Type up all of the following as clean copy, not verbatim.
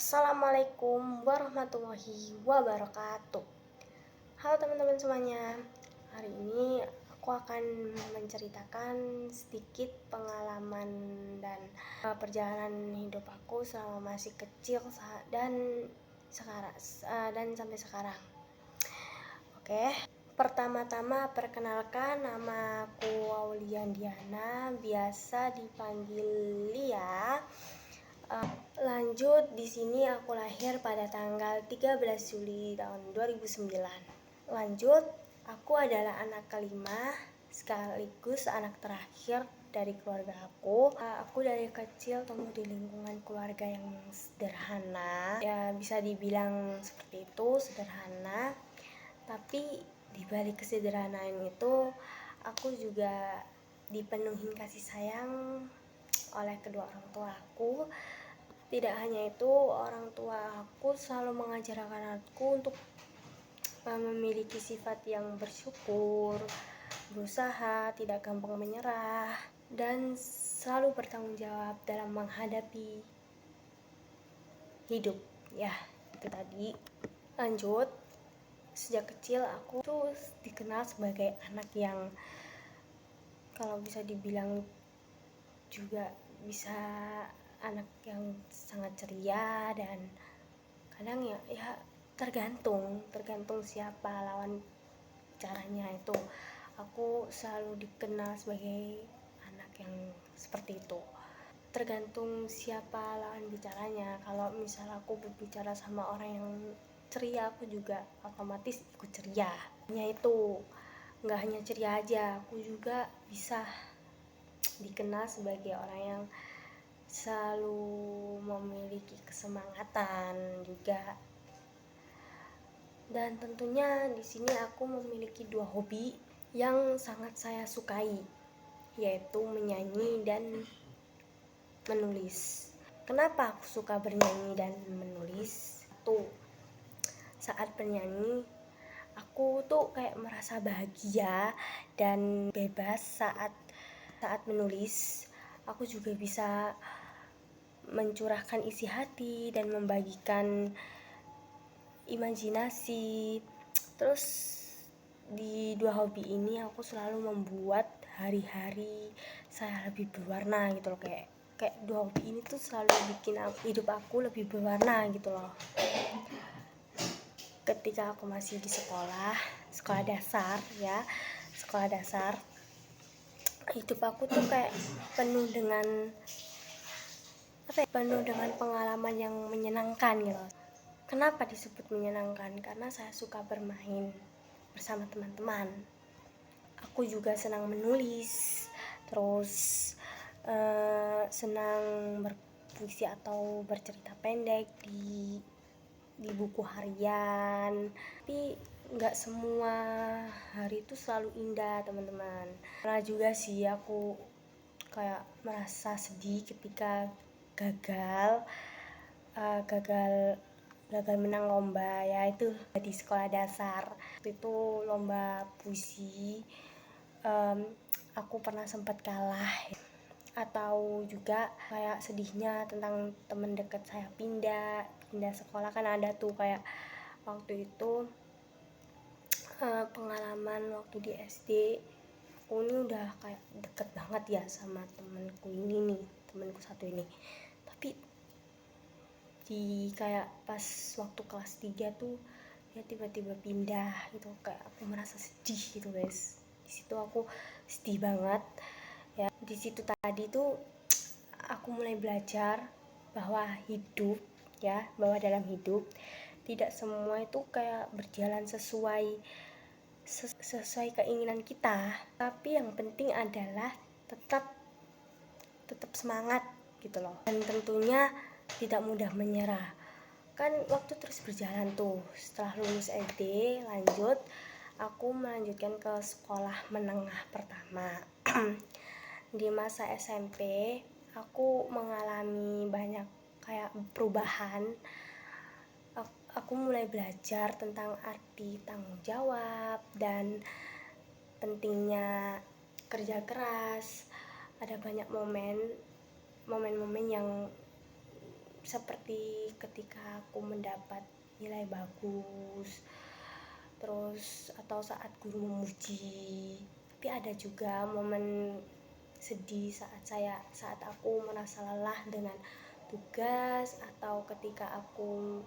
Assalamualaikum warahmatullahi wabarakatuh. Halo teman-teman semuanya. Hari ini aku akan menceritakan sedikit pengalaman dan perjalanan hidup aku selama masih kecil dan sampai sekarang. Oke. Pertama-tama perkenalkan, nama aku Aulia Diana, biasa dipanggil Lia. Lanjut, di sini aku lahir pada tanggal 13 Juli tahun 2009. Lanjut, aku adalah anak kelima sekaligus anak terakhir dari keluarga aku. Aku dari kecil tumbuh di lingkungan keluarga yang sederhana. Ya, bisa dibilang seperti itu, sederhana. Tapi di balik kesederhanaan itu, aku juga dipenuhi kasih sayang oleh kedua orang tua aku. Tidak hanya itu, orang tua aku selalu mengajarkan aku untuk memiliki sifat yang bersyukur, berusaha, tidak gampang menyerah, dan selalu bertanggung jawab dalam menghadapi hidup. Ya, itu tadi. Lanjut, sejak kecil aku tuh dikenal sebagai anak yang kalau bisa dibilang juga bisa anak yang sangat ceria, dan kadang ya tergantung siapa lawan caranya. Itu aku selalu dikenal sebagai anak yang seperti itu, tergantung siapa lawan bicaranya. Kalau misal aku berbicara sama orang yang ceria, aku juga otomatis ikut ceria. Hanya itu, nggak hanya ceria aja, aku juga bisa dikenal sebagai orang yang selalu memiliki kesemangatan juga. Dan tentunya di sini aku memiliki dua hobi yang sangat saya sukai, yaitu menyanyi dan menulis. Kenapa aku suka bernyanyi dan menulis? Saat bernyanyi aku tuh kayak merasa bahagia dan bebas. Saat menulis aku juga bisa mencurahkan isi hati dan membagikan imajinasi. Terus di dua hobi ini aku selalu membuat hari-hari saya lebih berwarna gitu loh. Kayak dua hobi ini tuh selalu bikin hidup aku lebih berwarna gitu loh. Ketika aku masih di sekolah dasar ya, hidup aku tuh kayak penuh dengan pengalaman yang menyenangkan gitu. Kenapa disebut menyenangkan? Karena saya suka bermain bersama teman-teman. Aku juga senang menulis, terus senang berpuisi atau bercerita pendek di buku harian. Tapi nggak semua hari itu selalu indah, teman-teman. Pernah juga sih aku kayak merasa sedih ketika gagal menang lomba, yaitu di sekolah dasar. Itu lomba puisi, aku pernah sempat kalah. Atau juga kayak sedihnya tentang teman dekat saya pindah sekolah. Kan ada tuh kayak waktu itu pengalaman waktu di SD. Aku ini udah kayak deket banget ya sama temanku satu ini. Tapi di kayak pas waktu kelas 3 tuh dia tiba-tiba pindah gitu. Kayak aku merasa sedih gitu guys. Di situ aku sedih banget ya. Di situ tadi tuh aku mulai belajar bahwa dalam hidup tidak semua itu kayak berjalan sesuai keinginan kita. Tapi yang penting adalah tetap semangat gitu loh. Dan tentunya tidak mudah menyerah. Kan waktu terus berjalan tuh. Setelah lulus SD, lanjut aku melanjutkan ke sekolah menengah pertama. Di masa SMP aku mengalami banyak kayak perubahan. Aku mulai belajar tentang arti tanggung jawab dan pentingnya kerja keras. Ada banyak momen yang seperti ketika aku mendapat nilai bagus, terus atau saat guru memuji. Tapi ada juga momen sedih saat aku merasa lelah dengan tugas, atau ketika aku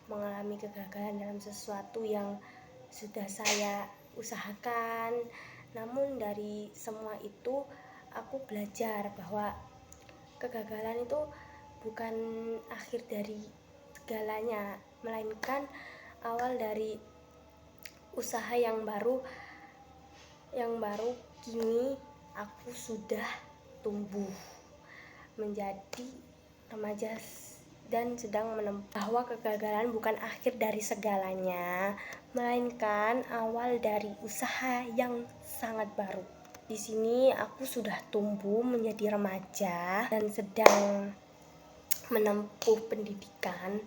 mengalami kegagalan dalam sesuatu yang sudah saya usahakan. Namun dari semua itu aku belajar bahwa kegagalan itu bukan akhir dari segalanya, melainkan awal dari usaha yang baru. Kini aku sudah tumbuh menjadi remaja dan sedang menempuh bahwa kegagalan bukan akhir dari segalanya, melainkan awal dari usaha yang sangat baru. Di sini aku sudah tumbuh menjadi remaja dan sedang menempuh pendidikan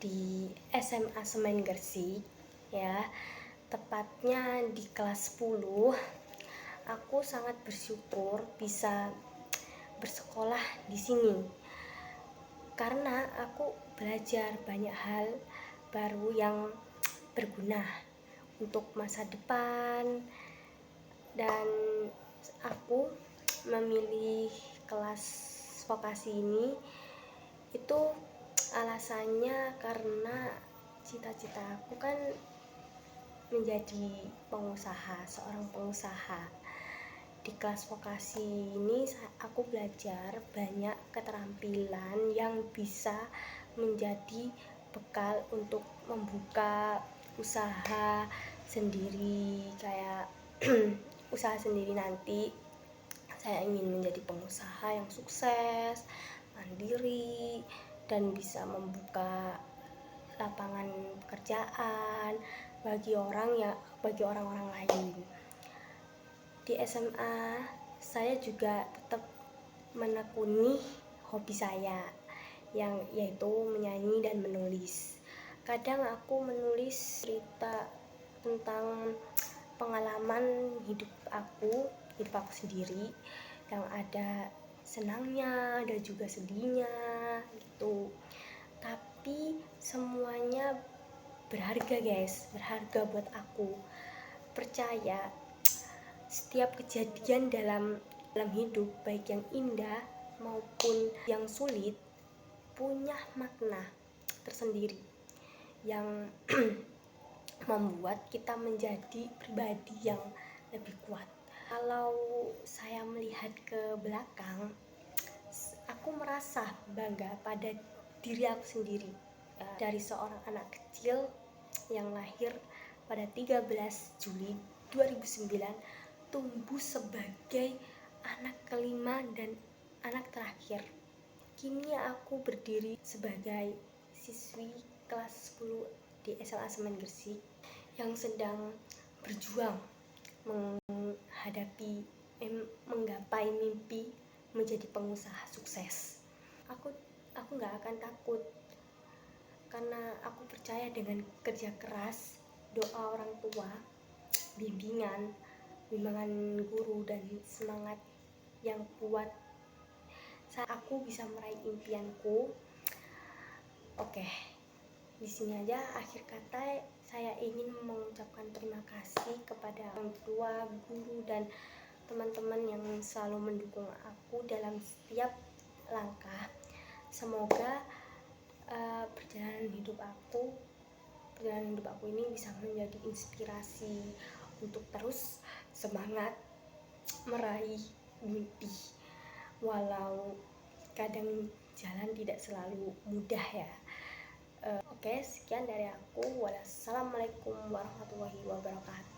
di SMA Semen Gresik, ya. Tepatnya di kelas 10. Aku sangat bersyukur bisa bersekolah di sini karena aku belajar banyak hal baru yang berguna untuk masa depan. Dan aku memilih kelas vokasi ini itu alasannya karena cita-cita aku kan menjadi seorang pengusaha. Di kelas vokasi ini aku belajar banyak keterampilan yang bisa menjadi bekal untuk membuka usaha sendiri, kayak usaha sendiri nanti. Saya ingin menjadi pengusaha yang sukses, mandiri, dan bisa membuka lapangan pekerjaan bagi orang-orang lain. Di SMA saya juga tetap menekuni hobi saya, yaitu menyanyi dan menulis. Kadang aku menulis cerita tentang pengalaman hidup aku sendiri, yang ada senangnya, ada juga sedihnya gitu. Tapi semuanya berharga guys, berharga buat aku. Percaya setiap kejadian dalam hidup, baik yang indah maupun yang sulit, punya makna tersendiri yang membuat kita menjadi pribadi yang lebih kuat. Kalau saya melihat ke belakang, aku merasa bangga pada diri aku sendiri, dari seorang anak kecil yang lahir pada 13 Juli 2009, tumbuh sebagai anak kelima dan anak terakhir. Kini aku berdiri sebagai siswi kelas 10 di SMA Semen Gresik yang sedang berjuang menggapai mimpi menjadi pengusaha sukses. Aku nggak akan takut karena aku percaya dengan kerja keras, doa orang tua, bimbingan guru, dan semangat yang kuat, aku bisa meraih impianku. Oke, di sini aja akhir kata. Saya ingin mengucapkan terima kasih kepada orang tua, guru, dan teman-teman yang selalu mendukung aku dalam setiap langkah. Semoga perjalanan hidup aku ini bisa menjadi inspirasi untuk terus semangat meraih mimpi, walau kadang jalan tidak selalu mudah ya. Oke, sekian dari aku. Wassalamualaikum warahmatullahi wabarakatuh.